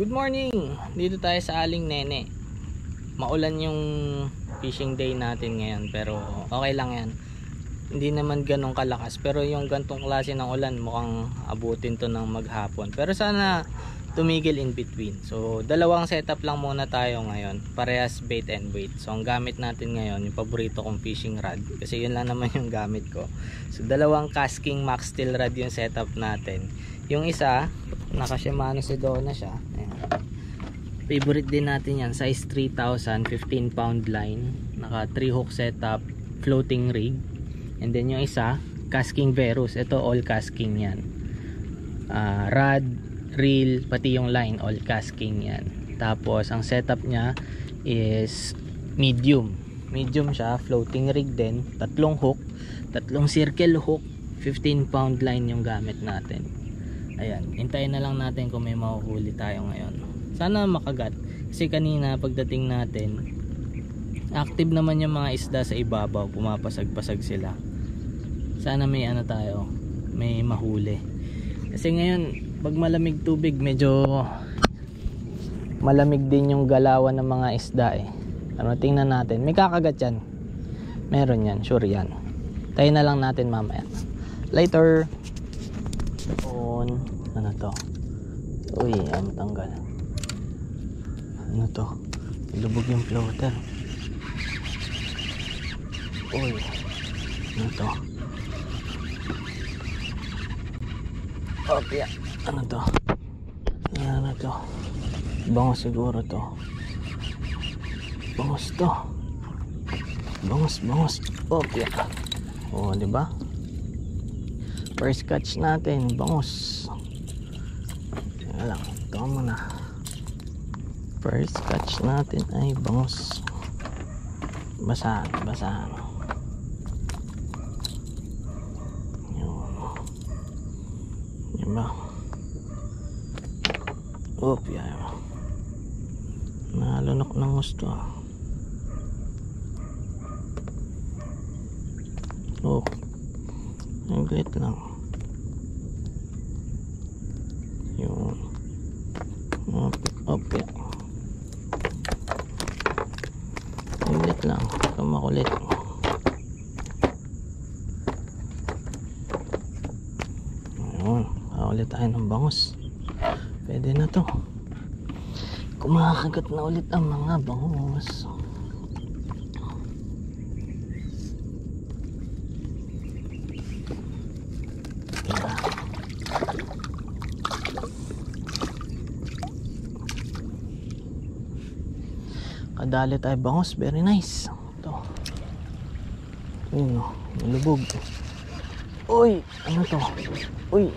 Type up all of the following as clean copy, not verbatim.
Good morning! Dito tayo sa Aling Nene. Maulan yung fishing day natin ngayon, pero okay lang yan. Hindi naman ganong kalakas, pero yung gantong klase ng ulan mukhang abutin to ng maghapon. Pero sana tumigil in between. So dalawang setup lang muna tayo ngayon, parehas bait and weight. So ang gamit natin ngayon, yung paborito kong fishing rod, kasi yun lang naman yung gamit ko. So dalawang Kasking Max Steel rod yung setup natin. Yung isa, naka Shimano Sedona siya. Ayan. Favorite din natin yan, size 3000, 15 pound line, naka 3 hook setup, floating rig. And then yung isa, Kasking Verus. Ito all Kasking yan. Rod, reel, pati yung line, all Kasking yan. Tapos ang setup niya is medium siya, floating rig din, tatlong hook, tatlong circle hook, 15 pound line yung gamit natin. Ayan, hintayin na lang natin kung may mahuhuli tayo ngayon. Sana makagat, kasi kanina pagdating natin, active naman yung mga isda sa ibabaw, pumapasag-pasag sila. Sana may ano tayo, may mahuli. Kasi ngayon, pag malamig tubig, medyo malamig din yung galawan ng mga isda eh. Ano, tingnan natin, may kakagat yan. Meron yan, sure yan. Tayo na lang natin mamaya. Later. Ano to? Uy, ang tanggal. Ano to? Lubog yung floater. Uy, ano to? Okay, ano to? Ano to? Bangos siguro to. Bangos to. Bangos. Okay. Oh, di ba? First catch natin, bangos. Kaya lang, ito muna. First catch natin ay bangos. Basahan. Yun. Diba? Yan. Nalunok ng gusto. Ang glit lang. Yun. Okay. Ulit lang. Makulit. Ayun. Ulit tayo ng bangus. Pwede na to. Kumakagat na ulit ang mga bangus. Kadali tayo bangus, very nice. Ito. Ayun o, nalubog. Uy, ano to? Uy,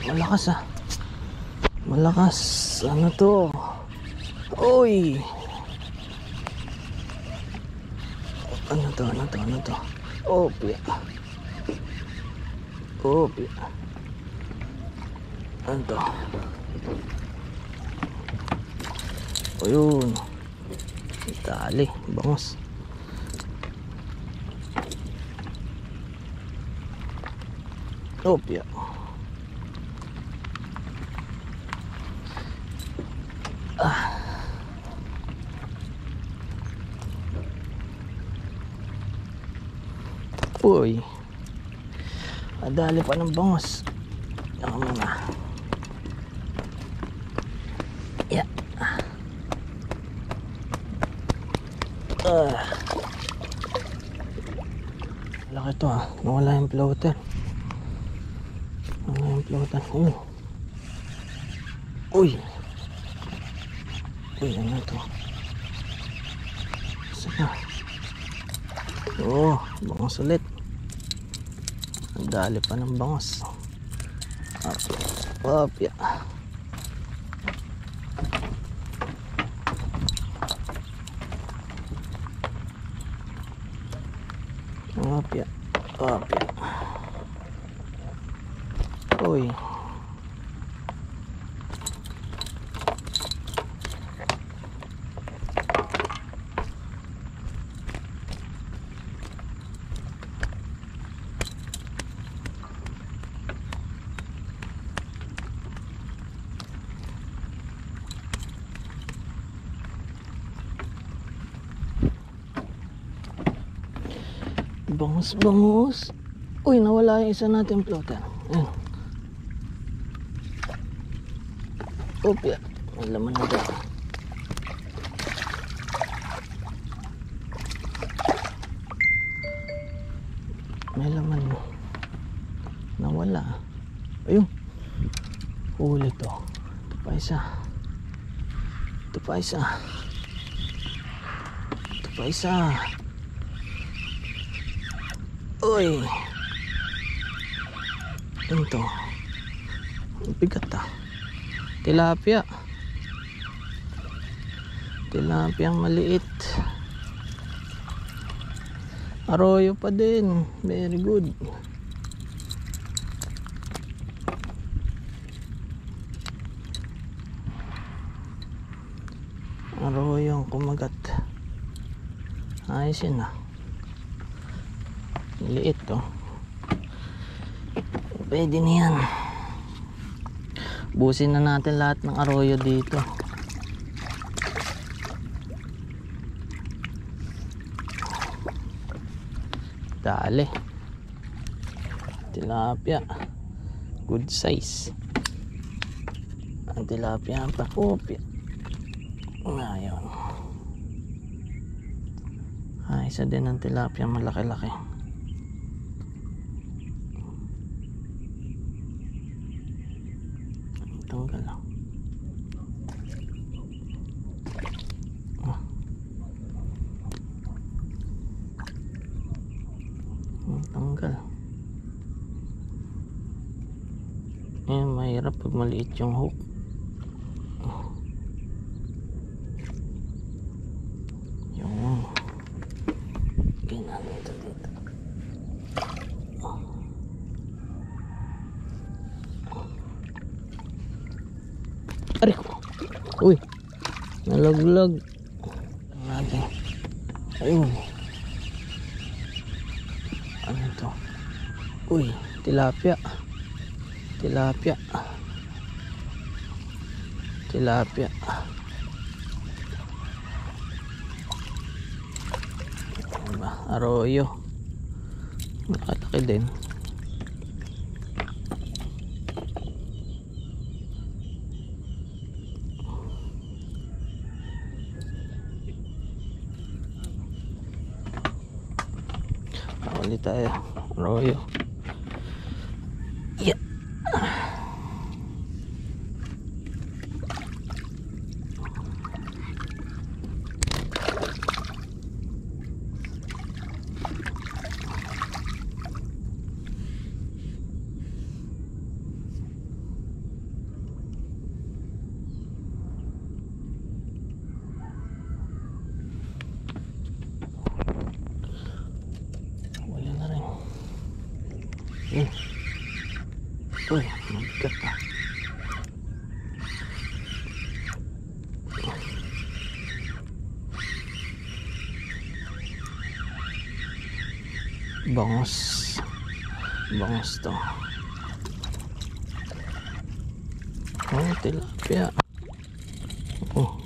malakas ah. Malakas, ano to? Uy. Ano to? Opya. Ano to? Ayun. Dali, bangus. Opya. Uy. Adali pa ng bangus. Ako muna. Yeah. Laki to ah. Nawala yung floater. Uy, ano to? Saka. Bangus ulit. Ang dali pa ng bangus. Opya. Uy. Bangus, bangus. Uy, nawala yung isa natin floater. Ayun. Opya. May laman na daw. May laman mo. Nawala. Ayun. Huli to. Ito pa isa. Ito pa isa. Ito pa isa. Uy. Ano to? Bigat ah. Tilapia. Tilapia ang maliit. Arroyo pa din. Very good. Arroyo ang kumagat. Ayos yun ah. Liit to. Pwede na yan. Busin na natin lahat ng arroyo dito. Dali. Tilapia. Good size. Ang tilapia pa. Opya. Ngayon. Isa din ang tilapia malaki-laki. Tanggal lang. Tanggal. Mahirap pag maliit yung hook. Yung ginano ito dito. Aray ko. Uy, nalaglag natin. Ayun. Ano to? Uy, tilapia. Tilapia. Tilapia. Ano ba? Arroyo. Nakalaki din. Ulit tayo. Arroyo. Yeah. Uy, mabigat pa. Bangus. Bangus to. Oh, tilapia. Oh.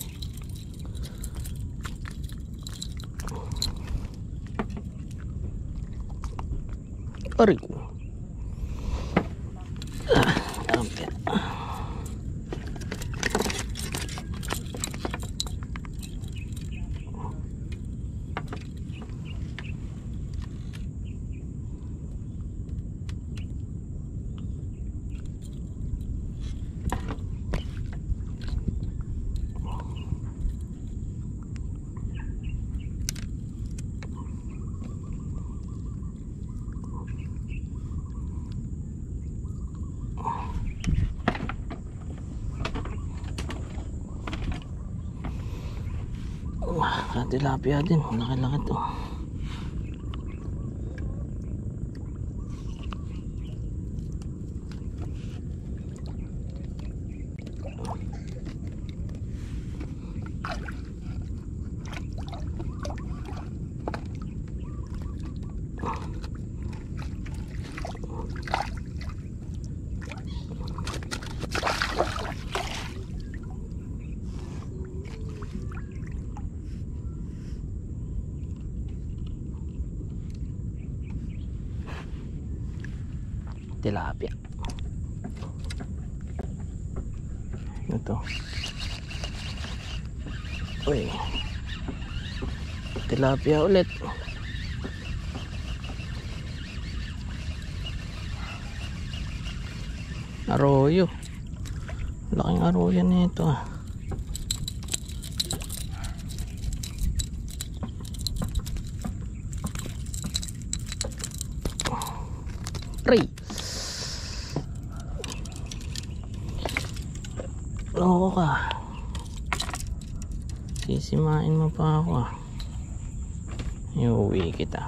Aray ko. Tilapia din, laki-laki to. tilapia. Ito. Uy. Tilapia ulit. Arroyo. Laking arroyo nito ah. Ray. Loko ka. Sisimain mo pa ako ah. Iuwi kita.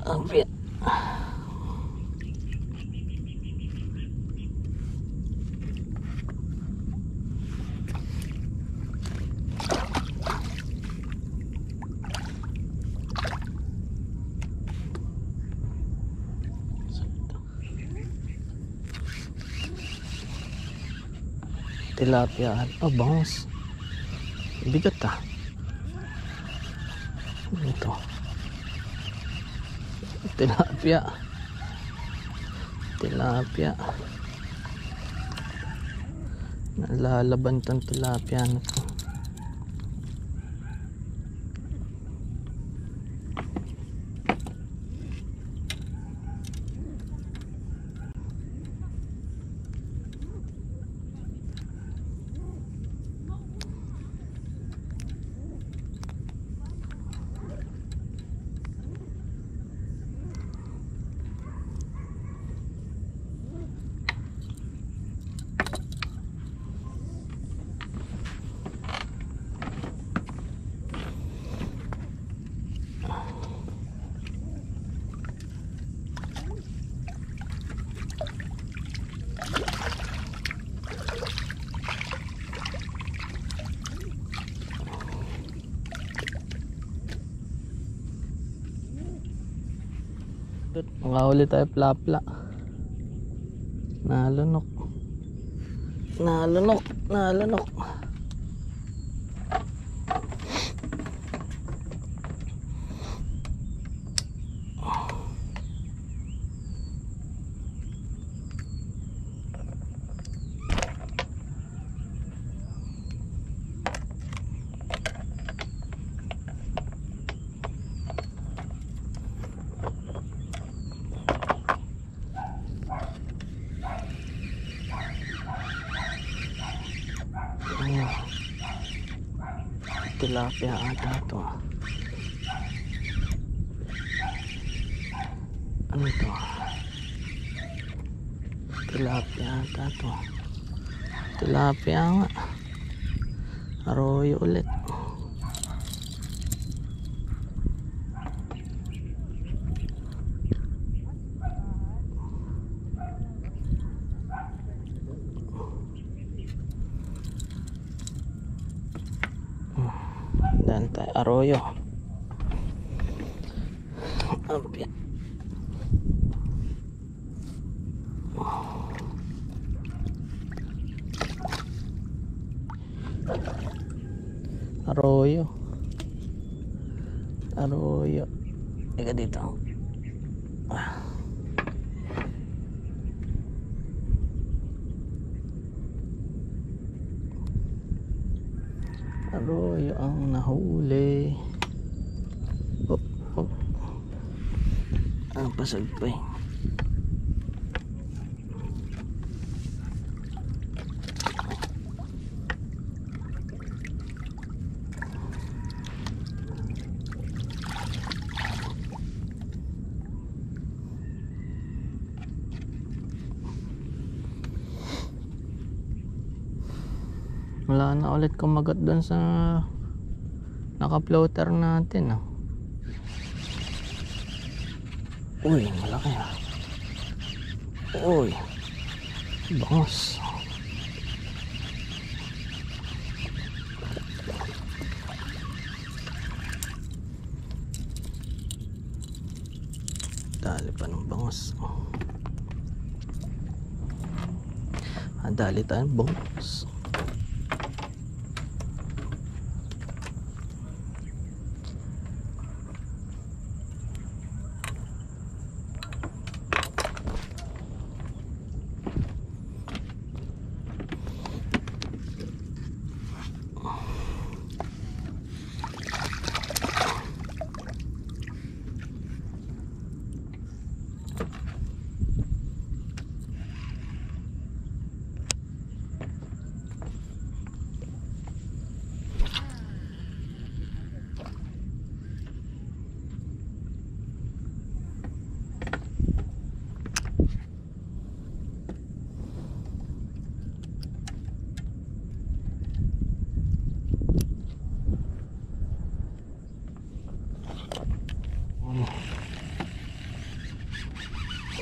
Apit. Tilapia. Oh, bangus. Bigat ah. Ito. Tilapia. Tilapia. Nalalaban tong tilapia na to. Makahuli tayo plapla. Nalunok. Nalunok. Nalunok. Tilapia ata to. Ano to? Tilapia ata to. Tilapia nga. Arroyo ulit. Dan tayo arroyo. Ampya. Arroyo. Arroyo. Ika dito. Arroyo ang nahuli. Hop, hop. Ang pasag pa eh. Wala na ulit kumagat doon sa naka-floater natin ah. Uy, malaki ah. Uy, bangus. Dali pa ng bangus. Nadali tayong bonus.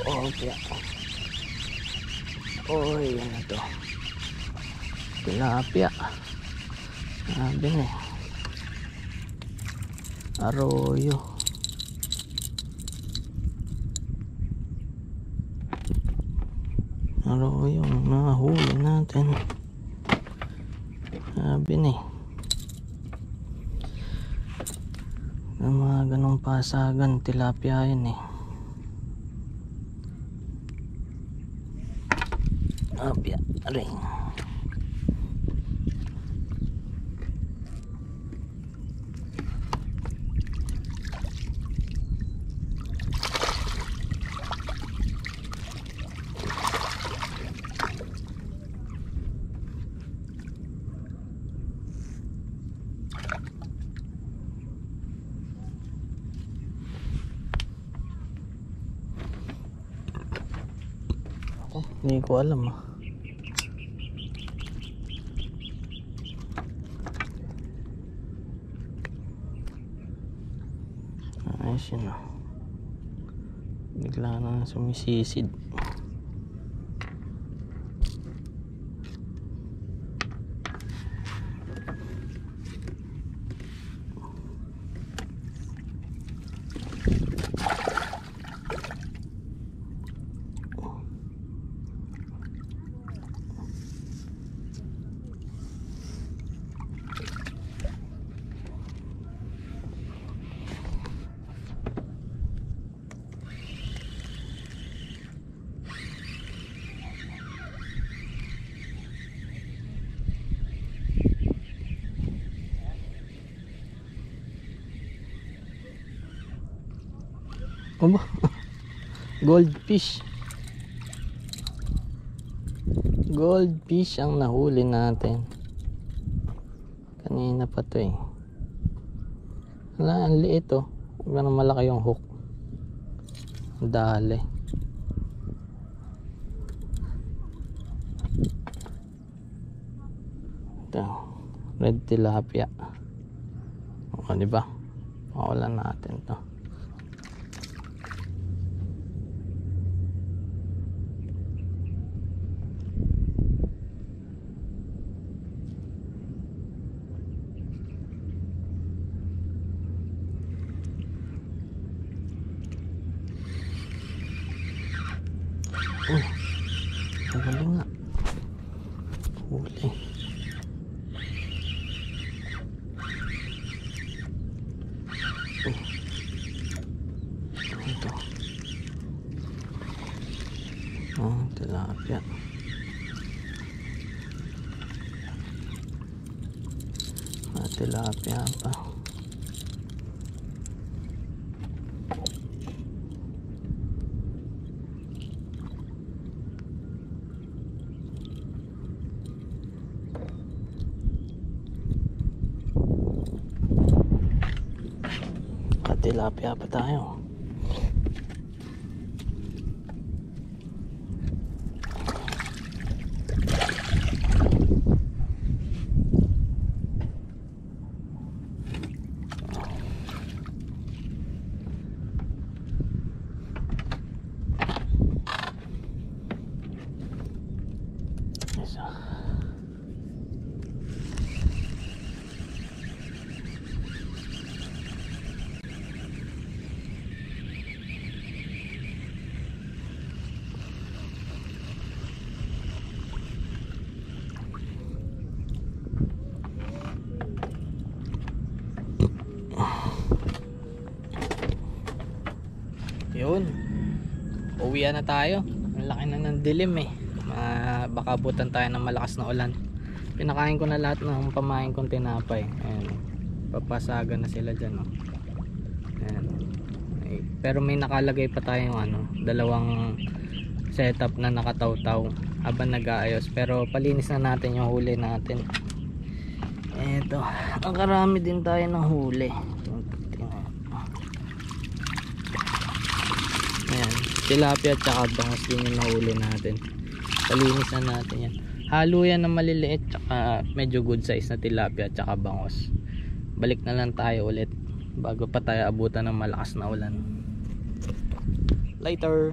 Okay. Oh, yan na to. Tilapia. Sabi na. Arroyo. Arroyo ang nahuli natin. Sabi na. Ng mga ganong pasagan, tilapia yun eh. Tilapia ring. Hindi ko alam ah. Ayos yun ah. Bigla na sumisisid. Aba, goldfish. Goldfish ang nahuli natin. Kanina pa to eh. Wala, ang liit oh. Ganun malaki yung hook. Dali. Ito, red tilapia. O, diba? Mawalan natin to. Huli nga. Huli. Ito. Oh, tilapia. Tilapia pa. Tilapia pa tayo. Yun, uwian na tayo. Ang laki na ng dilim eh. Baka abutan tayo ng malakas na ulan. Pinakain ko na lahat ng pamain kong tinapay. Ayan, papasaga na sila dyan, oh. Ayan. Pero may nakalagay pa tayong dalawang setup na nakataw-taw habang nag-aayos. Pero palinis na natin yung huli natin. Eto, ang karami din tayo ng huli. Ayan, tilapia at saka bangus din yung nahuli natin. Palinis na natin yan. Halo yan na maliliit tsaka medyo good size na tilapia at saka bangus. Balik na lang tayo ulit bago pa tayo abutan ng malakas na ulan. Later.